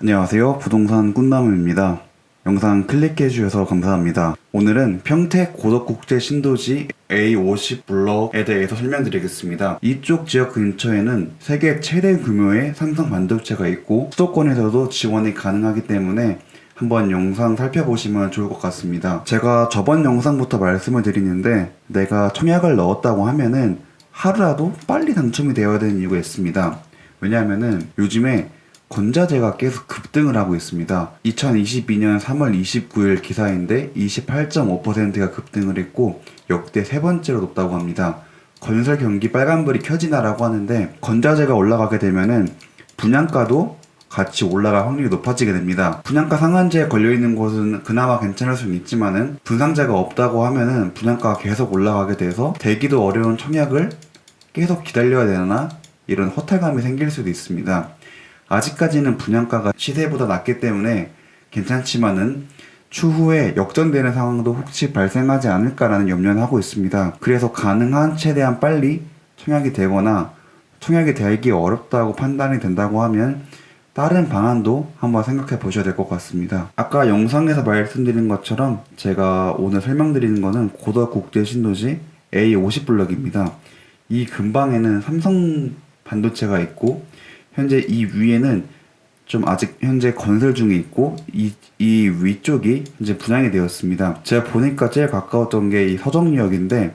안녕하세요. 부동산 꿈나무입니다. 영상 클릭해 주셔서 감사합니다. 오늘은 평택 고덕국제 신도시 A50 블럭에 대해서 설명드리겠습니다. 이쪽 지역 근처에는 세계 최대 규모의 삼성 반도체가 있고 수도권에서도 지원이 가능하기 때문에 한번 영상 살펴보시면 좋을 것 같습니다. 제가 저번 영상부터 말씀을 드리는데 내가 청약을 넣었다고 하면은 하루라도 빨리 당첨이 되어야 되는 이유가 있습니다. 왜냐하면은 요즘에 건자재가 계속 급등을 하고 있습니다. 2022년 3월 29일 기사인데 28.5%가 급등을 했고 역대 세 번째로 높다고 합니다. 건설 경기 빨간불이 켜지나라고 하는데 건자재가 올라가게 되면은 분양가도 같이 올라갈 확률이 높아지게 됩니다. 분양가 상한제에 걸려있는 곳은 그나마 괜찮을 수는 있지만은 분상제가 없다고 하면은 분양가가 계속 올라가게 돼서 되기도 어려운 청약을 계속 기다려야 되나 이런 허탈감이 생길 수도 있습니다. 아직까지는 분양가가 시세보다 낮기 때문에 괜찮지만은 추후에 역전되는 상황도 혹시 발생하지 않을까라는 염려는 하고 있습니다. 그래서 가능한 최대한 빨리 청약이 되거나 청약이 되기 어렵다고 판단이 된다고 하면 다른 방안도 한번 생각해 보셔야 될 것 같습니다. 아까 영상에서 말씀드린 것처럼 제가 오늘 설명드리는 거는 고덕국제 신도시 A50 블럭입니다. 이 근방에는 삼성 반도체가 있고 현재 이 위에는 좀 아직 현재 건설 중에 있고 이 위쪽이 현재 분양이 되었습니다. 제가 보니까 제일 가까웠던 게 이 서정역인데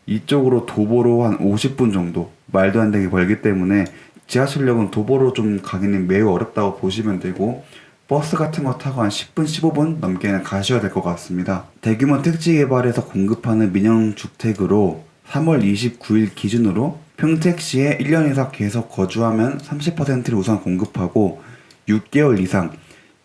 이쪽으로 도보로 한 50분 정도 말도 안 되게 멀기 때문에 지하철역은 도보로 좀 가기는 매우 어렵다고 보시면 되고 버스 같은 거 타고 한 10분, 15분 넘게는 가셔야 될 것 같습니다. 대규모 택지 개발에서 공급하는 민영주택으로 3월 29일 기준으로 평택시에 1년 이상 계속 거주하면 30%를 우선 공급하고 6개월 이상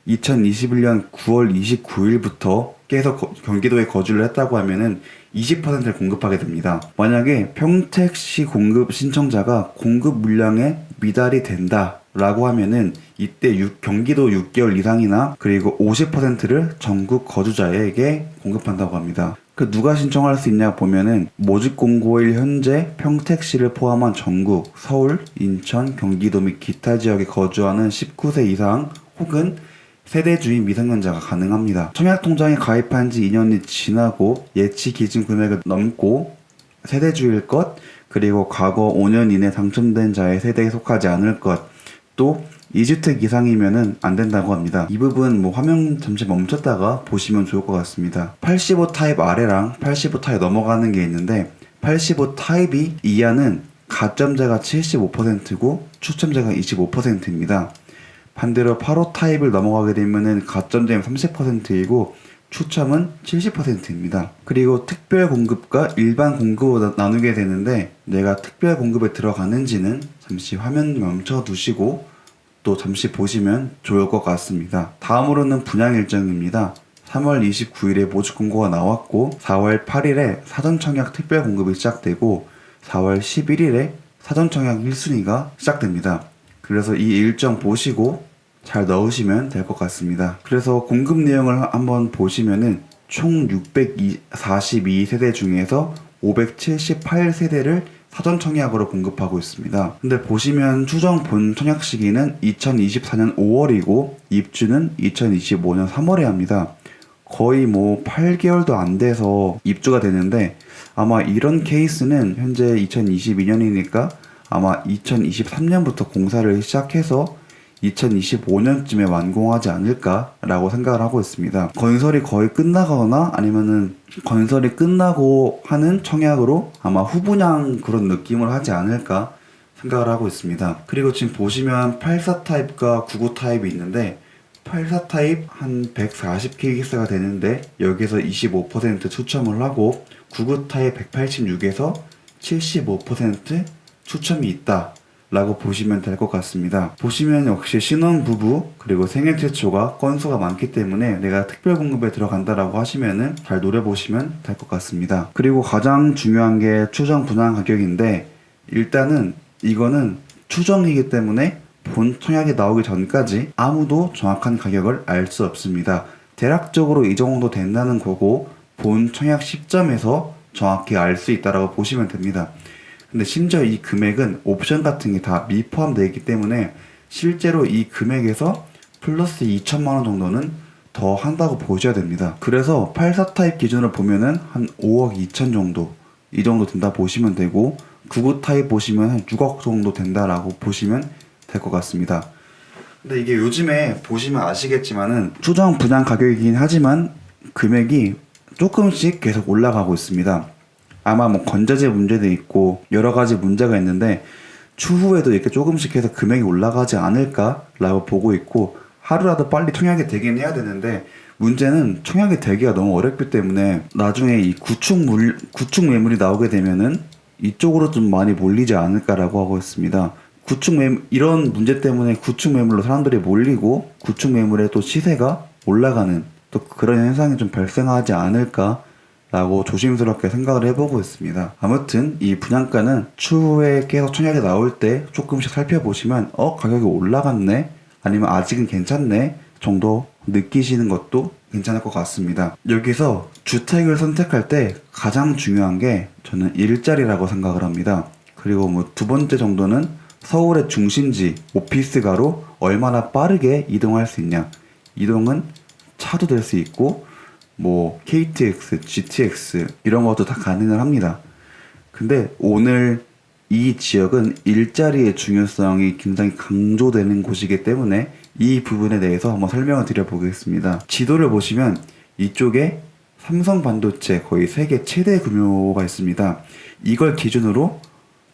2021년 9월 29일부터 계속 경기도에 거주를 했다고 하면은 20%를 공급하게 됩니다. 만약에 평택시 공급 신청자가 공급 물량에 미달이 된다 라고 하면은 이때 경기도 6개월 이상이나 그리고 50%를 전국 거주자에게 공급한다고 합니다. 그 누가 신청할 수 있냐 보면은 모집 공고일 현재 평택시를 포함한 전국, 서울, 인천, 경기도 및 기타 지역에 거주하는 19세 이상 혹은 세대주인 미성년자가 가능합니다. 청약통장에 가입한 지 2년이 지나고 예치 기준 금액을 넘고 세대주일 것, 그리고 과거 5년 이내 당첨된 자의 세대에 속하지 않을 것, 또 2주택 이상이면은 안 된다고 합니다. 이 부분 화면 잠시 멈췄다가 보시면 좋을 것 같습니다. 85 타입 아래랑 85 타입 넘어가는 게 있는데 85 타입이 이하는 가점제가 75%고 추첨제가 25%입니다. 반대로 85 타입을 넘어가게 되면은 가점제는 30%이고 추첨은 70%입니다. 그리고 특별 공급과 일반 공급으로 나누게 되는데 내가 특별 공급에 들어가는지는 잠시 화면 멈춰 두시고 또 잠시 보시면 좋을 것 같습니다. 다음으로는 분양 일정입니다. 3월 29일에 모집 공고가 나왔고 4월 8일에 사전 청약 특별 공급이 시작되고 4월 11일에 사전 청약 1순위가 시작됩니다. 그래서 이 일정 보시고 잘 넣으시면 될 것 같습니다. 그래서 공급 내용을 한번 보시면은 총 642세대 중에서 578세대를 사전 청약으로 공급하고 있습니다. 근데 보시면 추정 본 청약 시기는 2024년 5월이고 입주는 2025년 3월에 합니다. 거의 8개월도 안 돼서 입주가 되는데 아마 이런 케이스는 현재 2022년이니까 아마 2023년부터 공사를 시작해서 2025년쯤에 완공하지 않을까라고 생각을 하고 있습니다. 건설이 거의 끝나거나 아니면은 건설이 끝나고 하는 청약으로 아마 후분양 그런 느낌을 하지 않을까 생각을 하고 있습니다. 그리고 지금 보시면 84 타입과 99 타입이 있는데 84 타입 한 140kg가 되는데 여기서 25% 추첨을 하고 99 타입 186에서 75% 추첨이 있다 라고 보시면 될 것 같습니다. 보시면 역시 신혼부부 그리고 생애 최초가 건수가 많기 때문에 내가 특별 공급에 들어간다라고 하시면은 잘 노려보시면 될 것 같습니다. 그리고 가장 중요한 게 추정 분양 가격인데 일단은 이거는 추정이기 때문에 본 청약이 나오기 전까지 아무도 정확한 가격을 알 수 없습니다. 대략적으로 이 정도 된다는 거고 본 청약 시점에서 정확히 알 수 있다라고 보시면 됩니다. 근데 심지어 이 금액은 옵션 같은 게 다 미포함되어 있기 때문에 실제로 이 금액에서 플러스 2천만 원 정도는 더 한다고 보셔야 됩니다. 그래서 84 타입 기준으로 보면은 한 5억 2천 정도, 이 정도 된다 보시면 되고, 99 타입 보시면 한 6억 정도 된다라고 보시면 될 것 같습니다. 근데 이게 요즘에 보시면 아시겠지만은 추정 분양 가격이긴 하지만 금액이 조금씩 계속 올라가고 있습니다. 아마 뭐 건자재 문제도 있고 여러 가지 문제가 있는데 추후에도 이렇게 조금씩 해서 금액이 올라가지 않을까라고 보고 있고, 하루라도 빨리 청약이 되긴 해야 되는데 문제는 청약이 되기가 너무 어렵기 때문에 나중에 이 구축 매물이 나오게 되면은 이쪽으로 좀 많이 몰리지 않을까라고 하고 있습니다. 이런 문제 때문에 구축 매물로 사람들이 몰리고 구축 매물의 또 시세가 올라가는 또 그런 현상이 좀 발생하지 않을까라고 조심스럽게 생각을 해보고 있습니다. 아무튼 이 분양가는 추후에 계속 청약이 나올 때 조금씩 살펴보시면 가격이 올라갔네, 아니면 아직은 괜찮네 정도 느끼시는 것도 괜찮을 것 같습니다. 여기서 주택을 선택할 때 가장 중요한 게 저는 일자리라고 생각을 합니다. 그리고 뭐 두 번째 정도는 서울의 중심지 오피스가로 얼마나 빠르게 이동할 수 있냐. 이동은 차도 될 수 있고 뭐 KTX, GTX 이런 것도 다 가능을 합니다. 근데 오늘 이 지역은 일자리의 중요성이 굉장히 강조되는 곳이기 때문에 이 부분에 대해서 한번 설명을 드려보겠습니다. 지도를 보시면 이쪽에 삼성 반도체 거의 세계 최대 규모가 있습니다. 이걸 기준으로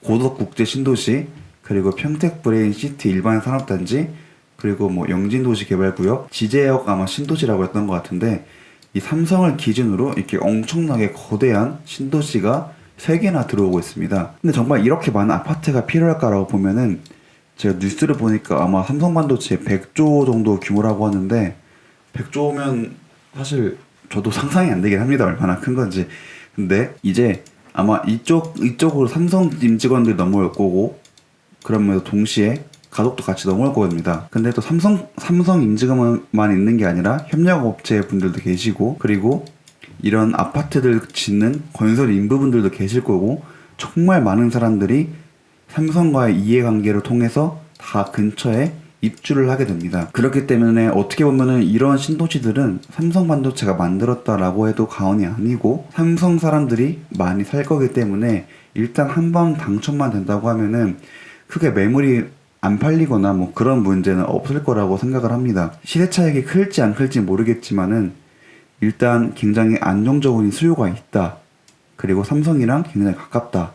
고덕국제 신도시, 그리고 평택 브레인 시티 일반 산업단지, 그리고 뭐 영진도시 개발구역, 지제역 아마 신도시라고 했던 것 같은데, 이 삼성을 기준으로 이렇게 엄청나게 거대한 신도시가 3개나 들어오고 있습니다. 근데 정말 이렇게 많은 아파트가 필요할까라고 보면은 제가 뉴스를 보니까 아마 삼성반도체 100조 정도 규모라고 하는데, 100조면 사실 저도 상상이 안 되긴 합니다. 얼마나 큰 건지. 근데 이제 아마 이쪽으로 삼성 임직원들이 넘어올 거고, 그러면 동시에 가족도 같이 넘어올 겁니다. 근데 또 삼성 임직원만 있는 게 아니라 협력업체 분들도 계시고, 그리고 이런 아파트들 짓는 건설 인부분들도 계실 거고, 정말 많은 사람들이 삼성과의 이해관계를 통해서 다 근처에 입주를 하게 됩니다. 그렇기 때문에 어떻게 보면은 이런 신도시들은 삼성 반도체가 만들었다라고 해도 과언이 아니고, 삼성 사람들이 많이 살 거기 때문에 일단 한번 당첨만 된다고 하면은 크게 매물이 안 팔리거나 뭐 그런 문제는 없을 거라고 생각을 합니다. 시세 차익이 클지 안 클지 모르겠지만은 일단 굉장히 안정적인 수요가 있다. 그리고 삼성이랑 굉장히 가깝다.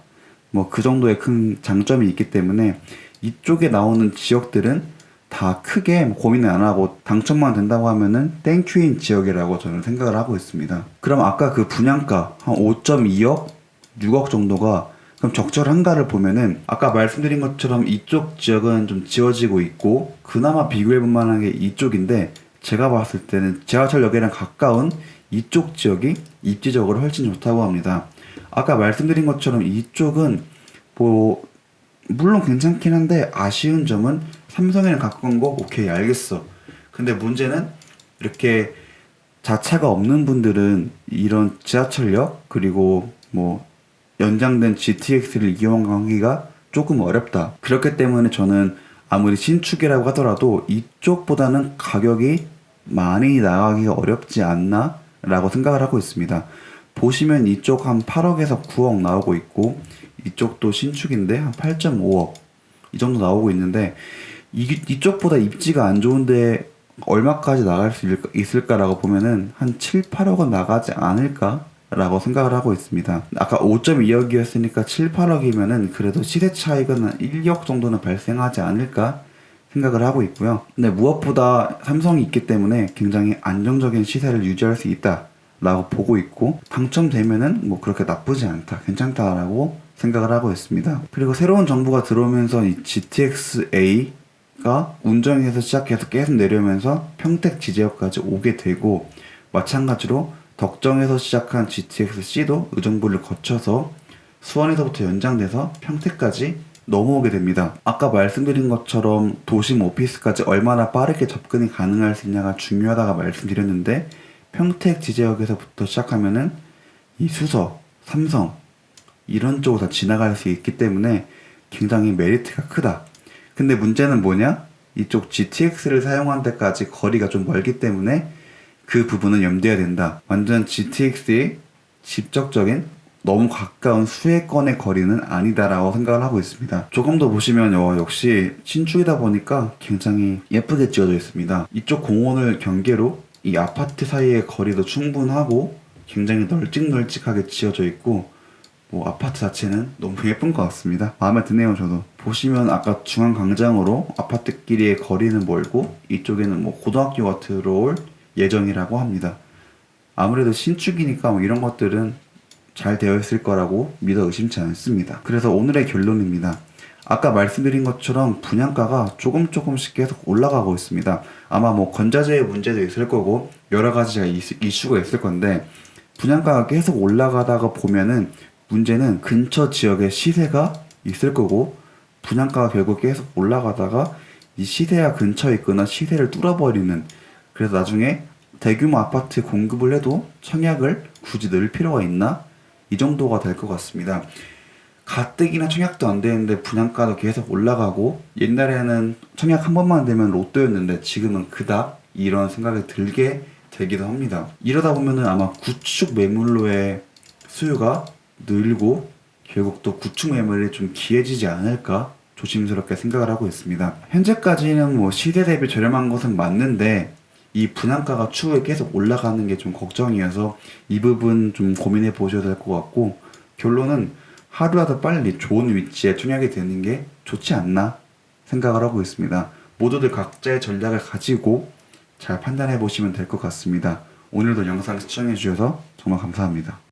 뭐 그 정도의 큰 장점이 있기 때문에 이쪽에 나오는 지역들은 다 크게 고민을 안 하고 당첨만 된다고 하면은 땡큐인 지역이라고 저는 생각을 하고 있습니다. 그럼 아까 그 분양가 한 5.2억, 6억 정도가 그럼 적절한가를 보면은 아까 말씀드린 것처럼 이쪽 지역은 좀 지어지고 있고 그나마 비교해볼 만한 게 이쪽인데, 제가 봤을 때는 지하철역이랑 가까운 이쪽 지역이 입지적으로 훨씬 좋다고 합니다. 아까 말씀드린 것처럼 이쪽은 뭐 물론 괜찮긴 한데 아쉬운 점은 삼성이랑 가까운 거 오케이 알겠어. 근데 문제는 이렇게 자차가 없는 분들은 이런 지하철역 그리고 뭐 연장된 GTX를 이용하기가 조금 어렵다. 그렇기 때문에 저는 아무리 신축이라고 하더라도 이쪽보다는 가격이 많이 나가기가 어렵지 않나 라고 생각을 하고 있습니다. 보시면 이쪽 한 8억에서 9억 나오고 있고, 이쪽도 신축인데 한 8.5억 이 정도 나오고 있는데, 이쪽보다 입지가 안 좋은데 얼마까지 나갈 수 있을까라고 보면은 한 7, 8억은 나가지 않을까 라고 생각을 하고 있습니다. 아까 5.2억이었으니까 7, 8억이면은 그래도 시세 차익은 한 1억 정도는 발생하지 않을까 생각을 하고 있고요. 근데 무엇보다 삼성이 있기 때문에 굉장히 안정적인 시세를 유지할 수 있다 라고 보고 있고, 당첨되면은 뭐 그렇게 나쁘지 않다, 괜찮다라고 생각을 하고 있습니다. 그리고 새로운 정부가 들어오면서 이 GTX-A가 운정에서 시작해서 계속 내려오면서 평택 지제역까지 오게 되고, 마찬가지로 덕정에서 시작한 GTX-C도 의정부를 거쳐서 수원에서부터 연장돼서 평택까지 넘어오게 됩니다. 아까 말씀드린 것처럼 도심 오피스까지 얼마나 빠르게 접근이 가능할 수 있냐가 중요하다가 말씀드렸는데, 평택 지제역에서부터 시작하면은 이 수서, 삼성 이런 쪽으로 다 지나갈 수 있기 때문에 굉장히 메리트가 크다. 근데 문제는 뭐냐? 이쪽 GTX를 사용한 데까지 거리가 좀 멀기 때문에 그 부분은 염두해야 된다. 완전 GTX의 직접적인 너무 가까운 수백 건의 거리는 아니다라고 생각을 하고 있습니다. 조금 더 보시면 역시 신축이다 보니까 굉장히 예쁘게 지어져 있습니다. 이쪽 공원을 경계로 이 아파트 사이의 거리도 충분하고 굉장히 널찍널찍하게 지어져 있고 아파트 자체는 너무 예쁜 것 같습니다. 마음에 드네요. 저도 보시면 아까 중앙광장으로 아파트끼리의 거리는 멀고 이쪽에는 고등학교가 들어올 예정이라고 합니다. 아무래도 신축이니까 이런 것들은 잘 되어 있을 거라고 믿어 의심치 않습니다. 그래서 오늘의 결론입니다. 아까 말씀드린 것처럼 분양가가 조금씩 계속 올라가고 있습니다. 아마 건자재의 문제도 있을 거고 여러 가지 이슈가 있을 건데 분양가가 계속 올라가다가 보면은 문제는 근처 지역의 시세가 있을 거고 분양가가 결국 계속 올라가다가 이 시세와 근처에 있거나 시세를 뚫어버리는, 그래서 나중에 대규모 아파트 공급을 해도 청약을 굳이 넣을 필요가 있나? 이 정도가 될 것 같습니다. 가뜩이나 청약도 안 되는데 분양가도 계속 올라가고 옛날에는 청약 한 번만 되면 로또였는데 지금은 그닥 이런 생각이 들게 되기도 합니다. 이러다 보면은 아마 구축 매물로의 수요가 늘고 결국 또 구축 매물이 좀 귀해지지 않을까 조심스럽게 생각을 하고 있습니다. 현재까지는 시세 대비 저렴한 것은 맞는데 이 분양가가 추후에 계속 올라가는 게 좀 걱정이어서 이 부분 좀 고민해 보셔야 될 것 같고, 결론은 하루라도 빨리 좋은 위치에 청약이 되는 게 좋지 않나 생각을 하고 있습니다. 모두들 각자의 전략을 가지고 잘 판단해 보시면 될 것 같습니다. 오늘도 영상 시청해 주셔서 정말 감사합니다.